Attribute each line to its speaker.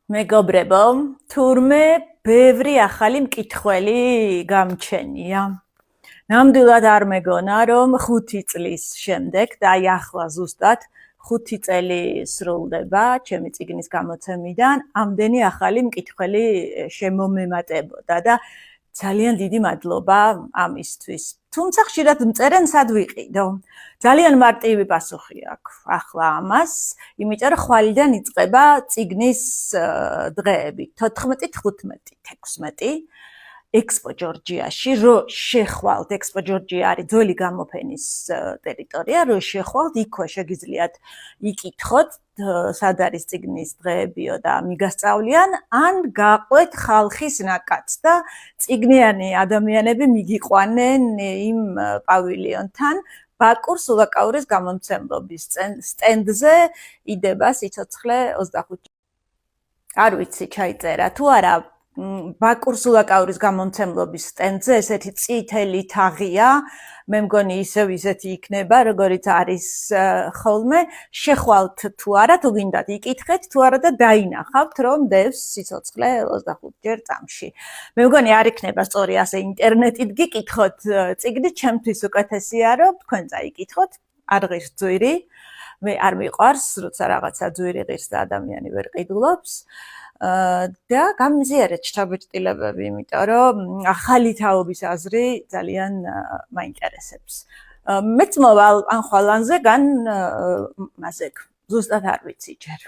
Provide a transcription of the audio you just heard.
Speaker 1: მეგობრებო, თურმე ბევრი ახალი მკითხველი გამჩენია. ნამდვილად არ მეგონა, რომ 5 წლის შემდეგ და აი ახლა ზუსტად 5 წელი სრულდება ჩემი წიგნის გამოცემიდან, ამდენი ახალი მკითხველი შემომემატებოდა და ძალიან დიდი მადლობა ამისთვის. თუმცა ხშირად მწერენ სად ვიყიდო. ძალიან მარტივი პასუხი აქვს ახლა ამას, იმიტომ რომ ხვალიდან იწყება წიგნის დღეები 14, 15, 16 ექსპო ჯორჯიაში, რო შეხვალთ, ექსპო ჯორჯია არის ძველი გამოფენის ტერიტორია, რო შეხვალთ, იქვე შეგიძლიათ იკითხოთ, სად არის წიგნის დღეებიო და მიგასწავლიან, ან გაყვეთ ხალხის ნაკადს და წიგნიანი ადამიანები მიგიყვანენ იმ პავილიონთან, ბაკურ სულაკაურის გამომცემლობის სტენდზე იდება სიცოცხლე 25. არ ვიცი, ჩაიწერა თუ არა, ბაკურ სულაკაურის გამომცემლობის სტენდზე ესეთი წითელი თაღია, მე მგონი ისეთი იქნება, როგორიც არის ხოლმე, შეხვალთ თუ არა, თუ გინდათ იკითხეთ, თუ არა და დაინახავთ, რომ დევს სიცოცხლე 25 ჯერ წამში. მე მგონი არ იქნება სწორი ასე ინტერნეტით გიკითხოთ წიგნი, ჩემთვის უკეთესია, რომ თქვენ წაიკითხოთ, არ ღირს ძვირი, მე არ მიყვარს, როცა რაღაცა ძვირი ღირს და ადამიანი ვერ ყიდულობს. და გამიზიარეთ შთაბეჭდილებები, იმიტომ რომ ახალი თაობის აზრი ძალიან მაინტერესებს. მეც მოვალ ან ხვალანზე, გან მასე, ზუსტად არ ვიცი ჯერ.